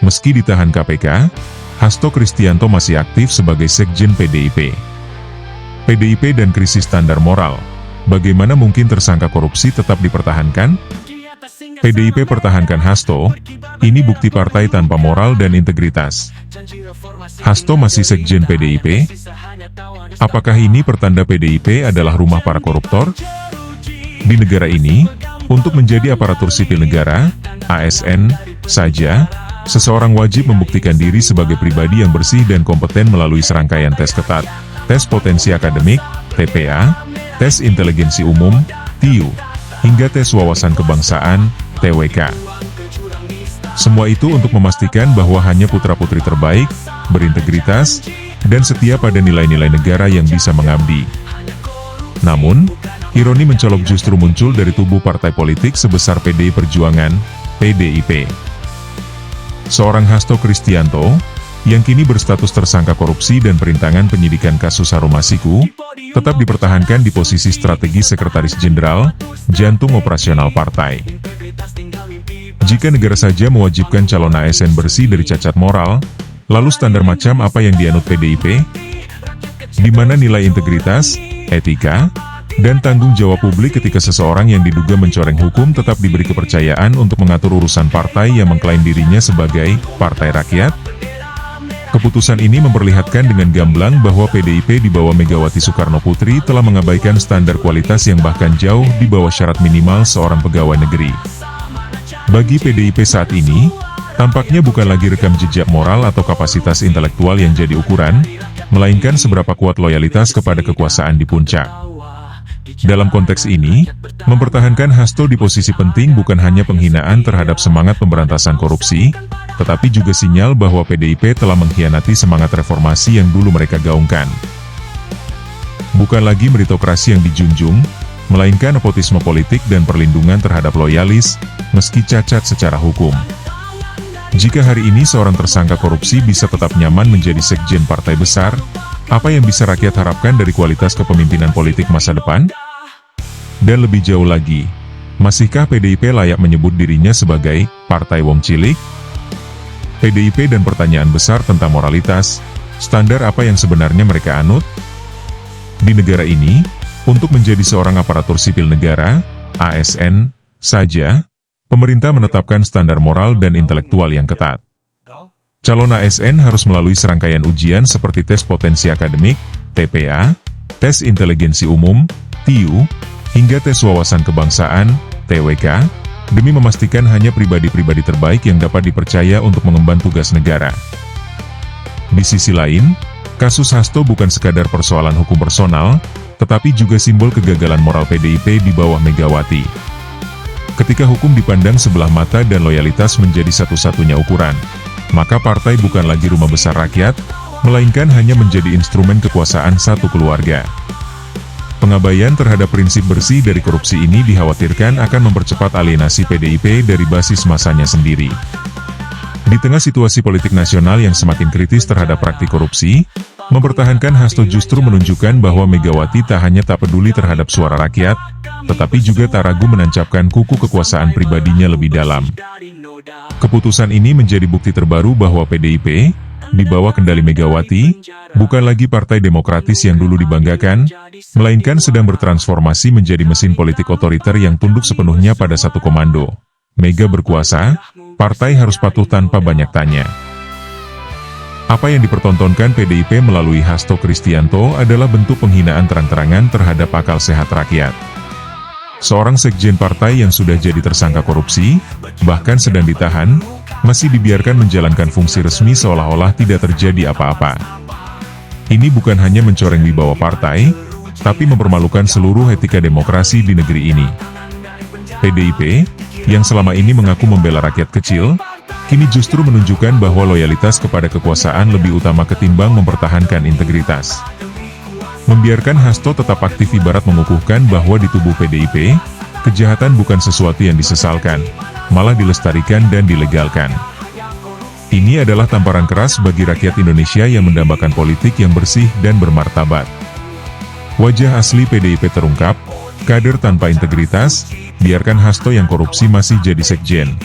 Meski ditahan KPK, Hasto Kristianto masih aktif sebagai Sekjen PDIP. PDIP dan krisis standar moral. Bagaimana mungkin tersangka korupsi tetap dipertahankan? PDIP pertahankan Hasto, ini bukti partai tanpa moral dan integritas. Hasto masih Sekjen PDIP? Apakah ini pertanda PDIP adalah rumah para koruptor? Di negara ini, untuk menjadi aparatur sipil negara, ASN, saja, seseorang wajib membuktikan diri sebagai pribadi yang bersih dan kompeten melalui serangkaian tes ketat, tes potensi akademik, TPA, tes inteligensi umum, TIU, hingga tes wawasan kebangsaan, TWK. Semua itu untuk memastikan bahwa hanya putra-putri terbaik, berintegritas, dan setia pada nilai-nilai negara yang bisa mengabdi. Namun, ironi mencolok justru muncul dari tubuh partai politik sebesar PDI Perjuangan, PDIP. Seorang Hasto Kristianto, yang kini berstatus tersangka korupsi dan perintangan penyidikan kasus Harun Masiku, tetap dipertahankan di posisi strategi Sekretaris Jenderal, jantung operasional partai. Jika negara saja mewajibkan calon ASN bersih dari cacat moral, lalu standar macam apa yang dianut PDIP? Di mana nilai integritas, etika, dan tanggung jawab publik ketika seseorang yang diduga mencoreng hukum tetap diberi kepercayaan untuk mengatur urusan partai yang mengklaim dirinya sebagai partai rakyat? Keputusan ini memperlihatkan dengan gamblang bahwa PDIP di bawah Megawati Soekarno Putri telah mengabaikan standar kualitas yang bahkan jauh di bawah syarat minimal seorang pegawai negeri. Bagi PDIP saat ini, tampaknya bukan lagi rekam jejak moral atau kapasitas intelektual yang jadi ukuran, melainkan seberapa kuat loyalitas kepada kekuasaan di puncak. Dalam konteks ini, mempertahankan Hasto di posisi penting bukan hanya penghinaan terhadap semangat pemberantasan korupsi, tetapi juga sinyal bahwa PDIP telah mengkhianati semangat reformasi yang dulu mereka gaungkan. Bukan lagi meritokrasi yang dijunjung, melainkan nepotisme politik dan perlindungan terhadap loyalis, meski cacat secara hukum. Jika hari ini seorang tersangka korupsi bisa tetap nyaman menjadi sekjen partai besar, apa yang bisa rakyat harapkan dari kualitas kepemimpinan politik masa depan? Dan lebih jauh lagi, masihkah PDIP layak menyebut dirinya sebagai partai wong cilik? PDIP dan pertanyaan besar tentang moralitas, standar apa yang sebenarnya mereka anut? Di negara ini, untuk menjadi seorang aparatur sipil negara, ASN, saja, pemerintah menetapkan standar moral dan intelektual yang ketat. Calon ASN harus melalui serangkaian ujian seperti tes potensi akademik, TPA, tes inteligensi umum, TIU, hingga tes wawasan kebangsaan, TWK, demi memastikan hanya pribadi-pribadi terbaik yang dapat dipercaya untuk mengemban tugas negara. Di sisi lain, kasus Hasto bukan sekadar persoalan hukum personal, tetapi juga simbol kegagalan moral PDIP di bawah Megawati. Ketika hukum dipandang sebelah mata dan loyalitas menjadi satu-satunya ukuran, maka partai bukan lagi rumah besar rakyat, melainkan hanya menjadi instrumen kekuasaan satu keluarga. Pengabaian terhadap prinsip bersih dari korupsi ini dikhawatirkan akan mempercepat alienasi PDIP dari basis masanya sendiri. Di tengah situasi politik nasional yang semakin kritis terhadap praktik korupsi, mempertahankan Hasto justru menunjukkan bahwa Megawati tak hanya tak peduli terhadap suara rakyat, tetapi juga tak ragu menancapkan kuku kekuasaan pribadinya lebih dalam. Keputusan ini menjadi bukti terbaru bahwa PDIP, di bawah kendali Megawati, bukan lagi partai demokratis yang dulu dibanggakan, melainkan sedang bertransformasi menjadi mesin politik otoriter yang tunduk sepenuhnya pada satu komando. Mega berkuasa, partai harus patuh tanpa banyak tanya. Apa yang dipertontonkan PDIP melalui Hasto Kristianto adalah bentuk penghinaan terang-terangan terhadap akal sehat rakyat. Seorang sekjen partai yang sudah jadi tersangka korupsi, bahkan sedang ditahan, masih dibiarkan menjalankan fungsi resmi seolah-olah tidak terjadi apa-apa. Ini bukan hanya mencoreng wibawa partai, tapi mempermalukan seluruh etika demokrasi di negeri ini. PDIP, yang selama ini mengaku membela rakyat kecil, kini justru menunjukkan bahwa loyalitas kepada kekuasaan lebih utama ketimbang mempertahankan integritas. Membiarkan Hasto tetap aktif ibarat mengukuhkan bahwa di tubuh PDIP, kejahatan bukan sesuatu yang disesalkan, malah dilestarikan dan dilegalkan. Ini adalah tamparan keras bagi rakyat Indonesia yang mendambakan politik yang bersih dan bermartabat. Wajah asli PDIP terungkap, kader tanpa integritas, biarkan Hasto yang korupsi masih jadi sekjen.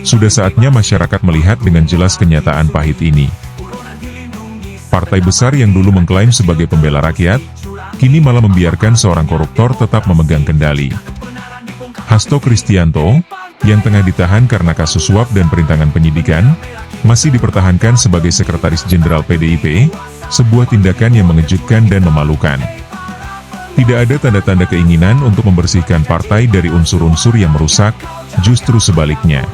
sudah saatnya masyarakat melihat dengan jelas kenyataan pahit ini. Partai besar yang dulu mengklaim sebagai pembela rakyat, kini malah membiarkan seorang koruptor tetap memegang kendali. Hasto Kristianto, yang tengah ditahan karena kasus suap dan perintangan penyidikan, masih dipertahankan sebagai Sekretaris Jenderal PDIP, sebuah tindakan yang mengejutkan dan memalukan. Tidak ada tanda-tanda keinginan untuk membersihkan partai dari unsur-unsur yang merusak, justru sebaliknya.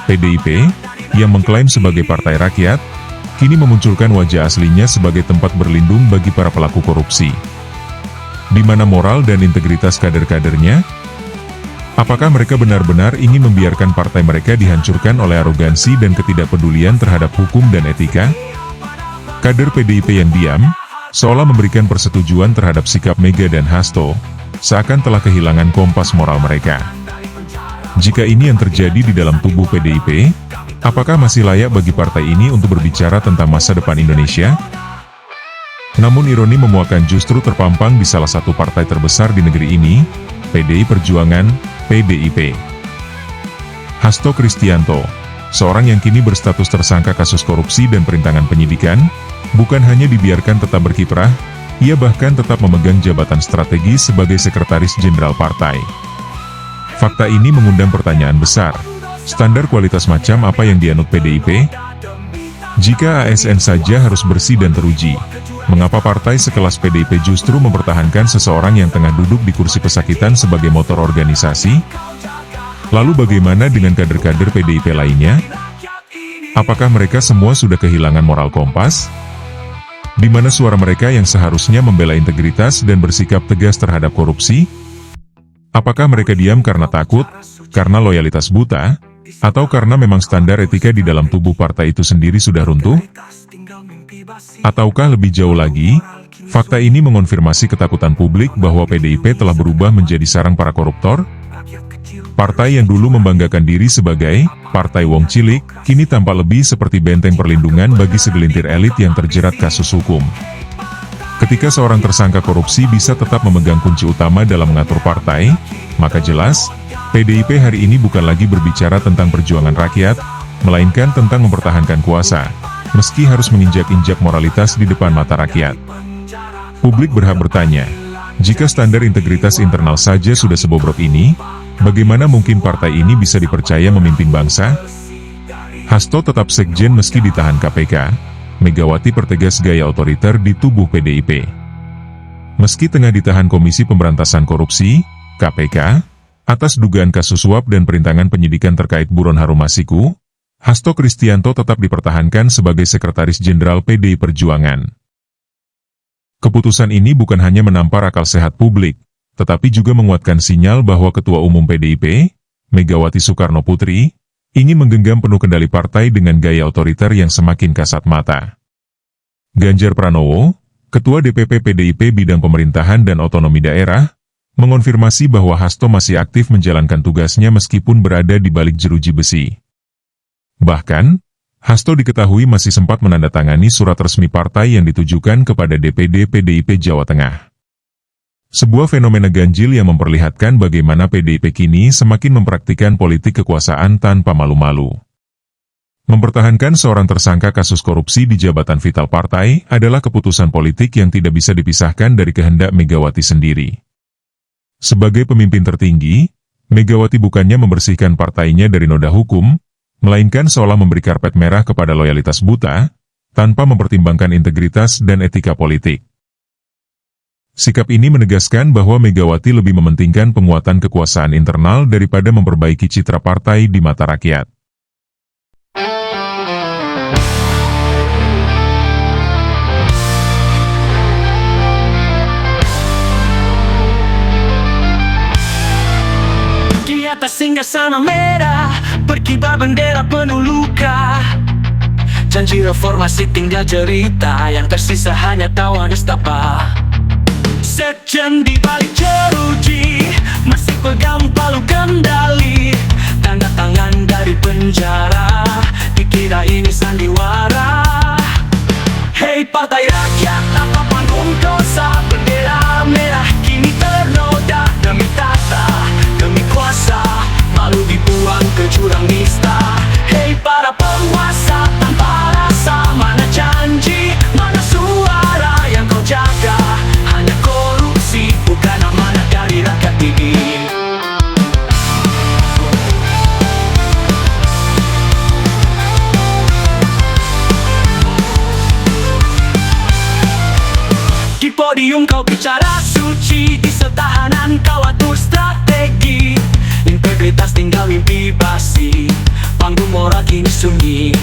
PDIP, yang mengklaim sebagai partai rakyat, kini memunculkan wajah aslinya sebagai tempat berlindung bagi para pelaku korupsi. Di mana moral dan integritas kader-kadernya? Apakah mereka benar-benar ingin membiarkan partai mereka dihancurkan oleh arogansi dan ketidakpedulian terhadap hukum dan etika? Kader PDIP yang diam, seolah memberikan persetujuan terhadap sikap Mega dan Hasto, seakan telah kehilangan kompas moral mereka. Jika ini yang terjadi di dalam tubuh PDIP, apakah masih layak bagi partai ini untuk berbicara tentang masa depan Indonesia? Namun ironi memuakan justru terpampang di salah satu partai terbesar di negeri ini, PDI Perjuangan, PDIP. Hasto Kristianto, seorang yang kini berstatus tersangka kasus korupsi dan perintangan penyidikan, bukan hanya dibiarkan tetap berkiprah, ia bahkan tetap memegang jabatan strategis sebagai Sekretaris Jenderal Partai. Fakta ini mengundang pertanyaan besar. Standar kualitas macam apa yang dianut PDIP? Jika ASN saja harus bersih dan teruji, mengapa partai sekelas PDIP justru mempertahankan seseorang yang tengah duduk di kursi pesakitan sebagai motor organisasi? Lalu bagaimana dengan kader-kader PDIP lainnya? Apakah mereka semua sudah kehilangan moral kompas? Di mana suara mereka yang seharusnya membela integritas dan bersikap tegas terhadap korupsi? Apakah mereka diam karena takut, karena loyalitas buta, atau karena memang standar etika di dalam tubuh partai itu sendiri sudah runtuh? Ataukah lebih jauh lagi, fakta ini mengonfirmasi ketakutan publik bahwa PDIP telah berubah menjadi sarang para koruptor? Partai yang dulu membanggakan diri sebagai Partai Wong Cilik, kini tampak lebih seperti benteng perlindungan bagi segelintir elit yang terjerat kasus hukum. Ketika seorang tersangka korupsi bisa tetap memegang kunci utama dalam mengatur partai, maka jelas, PDIP hari ini bukan lagi berbicara tentang perjuangan rakyat, melainkan tentang mempertahankan kuasa, meski harus menginjak-injak moralitas di depan mata rakyat. Publik berhak bertanya, jika standar integritas internal saja sudah sebobrok ini, bagaimana mungkin partai ini bisa dipercaya memimpin bangsa? Hasto tetap sekjen meski ditahan KPK, Megawati pertegas gaya otoriter di tubuh PDIP. Meski tengah ditahan Komisi Pemberantasan Korupsi, KPK, atas dugaan kasus suap dan perintangan penyidikan terkait buron Harun Masiku, Hasto Kristianto tetap dipertahankan sebagai Sekretaris Jenderal PDI Perjuangan. Keputusan ini bukan hanya menampar akal sehat publik, tetapi juga menguatkan sinyal bahwa Ketua Umum PDIP, Megawati Soekarno Putri, ingin menggenggam penuh kendali partai dengan gaya otoriter yang semakin kasat mata. Ganjar Pranowo, Ketua DPP PDIP Bidang Pemerintahan dan Otonomi Daerah, mengonfirmasi bahwa Hasto masih aktif menjalankan tugasnya meskipun berada di balik jeruji besi. Bahkan, Hasto diketahui masih sempat menandatangani surat resmi partai yang ditujukan kepada DPD PDIP Jawa Tengah. Sebuah fenomena ganjil yang memperlihatkan bagaimana PDIP kini semakin mempraktikkan politik kekuasaan tanpa malu-malu. Mempertahankan seorang tersangka kasus korupsi di jabatan vital partai adalah keputusan politik yang tidak bisa dipisahkan dari kehendak Megawati sendiri. Sebagai pemimpin tertinggi, Megawati bukannya membersihkan partainya dari noda hukum, melainkan seolah memberi karpet merah kepada loyalitas buta, tanpa mempertimbangkan integritas dan etika politik. Sikap ini menegaskan bahwa Megawati lebih mementingkan penguatan kekuasaan internal daripada memperbaiki citra partai di mata rakyat. Di atas singgasana merah, berkibar bendera penuh luka. Janji reformasi tinggal cerita, yang tersisa hanya tawa nestapa. Sekjen di balik jeruji, masih pegang palu kendali. Tanda tangan dari penjara, dikira ini sandiwara. Hei partai rakyat, apa panggung dosa? Bendera merah kini ternoda. Demi tata, demi kuasa, malu dibuang ke jurang nista. podium kau bicara suci, di setahanan kau atur strategi. Integritas tinggal mimpi basi, panggung moral kini sunyi.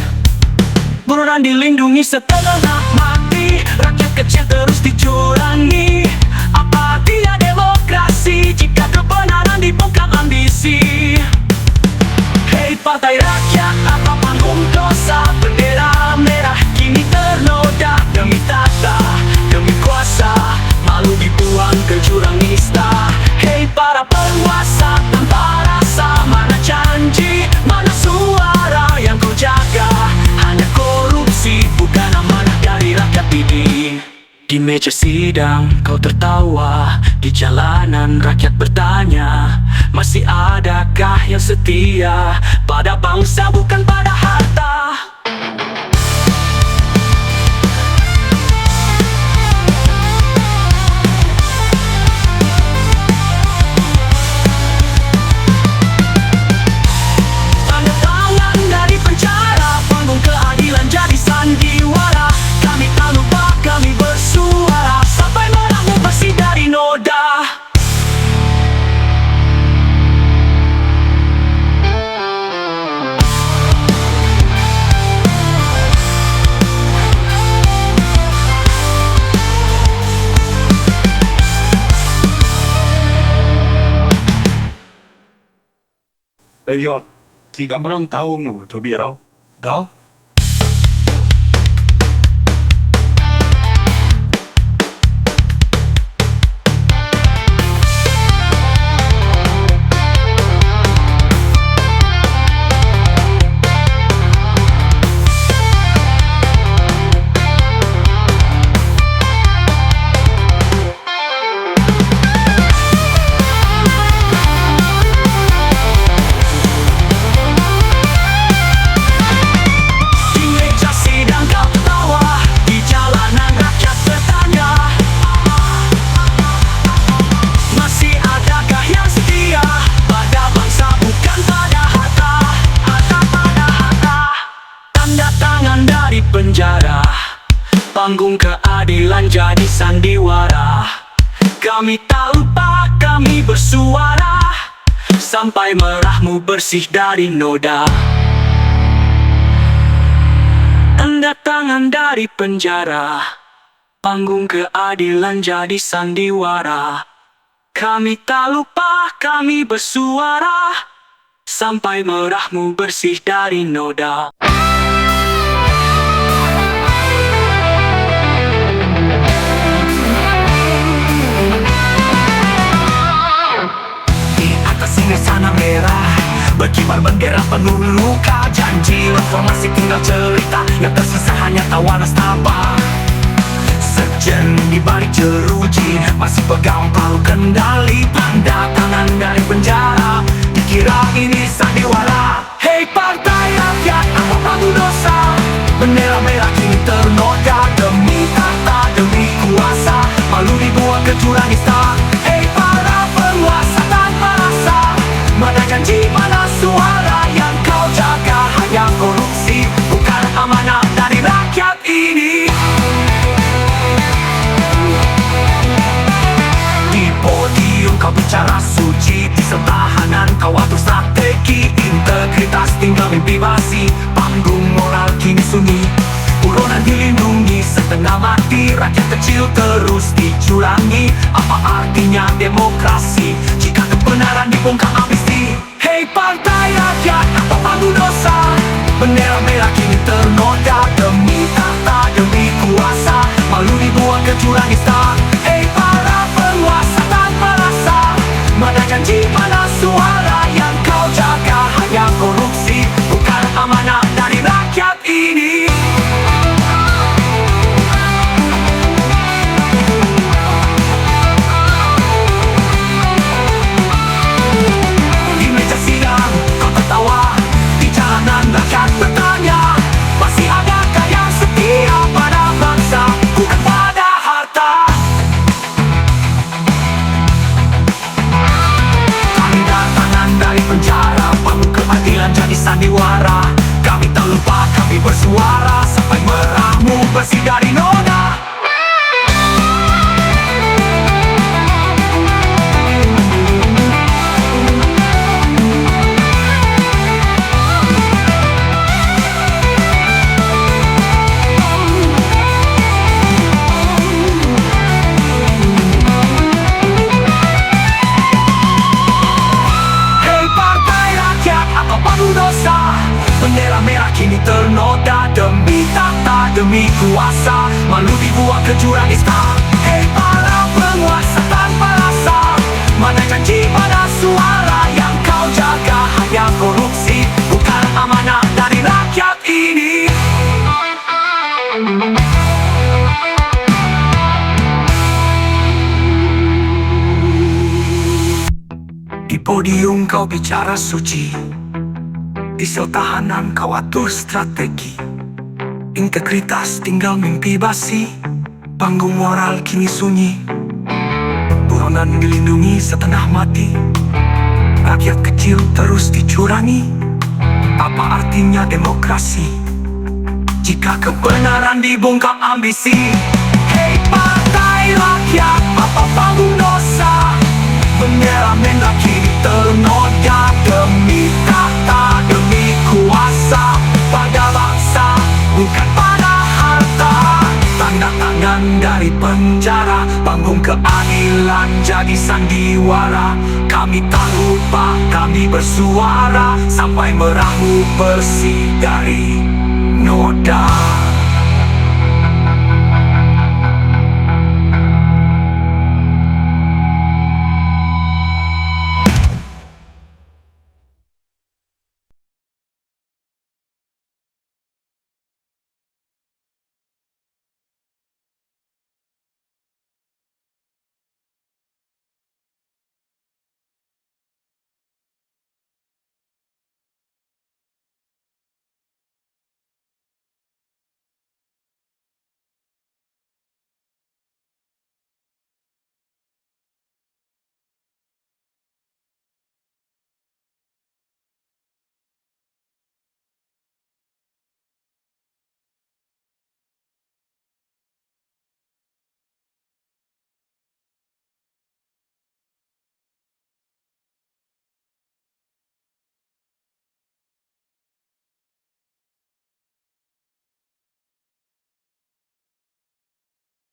Buronan dilindungi setengah mati, rakyat kecil terus dicurangi. Apa artinya demokrasi jika kebenaran dibongkar ambisi? Hei partai rakyat, apa panggung dosa? Bendera merah kini ternoda demi tata, demi kuasa, malu dibuang ke jurang nista. Hei para penguasa tanpa rasa, mana janji, mana suara yang kau jaga? Hanya korupsi, bukan amanah dari rakyat ini. Di meja sidang kau tertawa, di jalanan rakyat bertanya, masih adakah yang setia pada bangsa bukan pada harta? Tanda tangan dari penjara, panggung keadilan jadi sandiwara. Kami tak lupa, kami bersuara sampai merahmu bersih dari noda. Io ti gambarò un tao nu, tu biro. Do? Penjara, panggung keadilan jadi sandiwara. Kami tak lupa, kami bersuara sampai merahmu bersih dari noda. Tanda tangan dari penjara, panggung keadilan jadi sandiwara. Kami tak lupa, kami bersuara sampai merahmu bersih dari noda. Sana merah, berkibar bendera penuh luka. Janji reformasi tinggal cerita, yang tersisa hanya tawa nestapa. Sekjen di balik jeruji, masih pegang palu kendali. Tanda tangan dari penjara, dikira ini sandiwara. Hei partai rakyat, apa panggung dosa? Bendera merah kini ternoda demi tata, demi kuasa, malu dibuang ke jurang nista. Hei para penguasa tanpa rasa, mana janji, mana suara yang kau jaga? Hanya korupsi, bukan amanah dari rakyat ini. Di podium kau bicara suci, di setahanan kau atur strategi. Integritas tinggal mimpi basi, panggung moral kini sunyi. Buronan dilindungi setengah mati, rakyat kecil terus dicurangi. Apa artinya demokrasi jika kebenaran dibongkar ambisi? Hei partai rakyat, apa panggung dosa? Bendera merah kini ternoda demi tata, demi kuasa, malu dibuang ke jurang nista. Hei para penguasa tanpa rasa, mana janji, mana suara yang kau jaga? Hanya korupsi, bukan amanah dari rakyat ini. Sandiwara, kami tak lupa, kami bersuara demi kuasa, malu dibuang ke jurang nista. Hei para penguasa tanpa rasa, mana janji pada suara yang kau jaga hanya korupsi, bukan amanah dari rakyat ini. Di podium kau bicara suci, di sel tahanan kau atur strategi. Integritas tinggal mimpi basi, panggung moral kini sunyi. Buronan dilindungi setengah mati, rakyat kecil terus dicurangi. Apa artinya demokrasi jika kebenaran dibungkam ambisi? Hei partai rakyat, apa panggung dosa? Bendera merah kini ternoda demi kata, demi kuasa pada bangsa, bukan pada harta. Tanda tangan dari penjara, panggung keadilan jadi sandiwara. Kami tak lupa, kami bersuara sampai meramu bersih dari noda.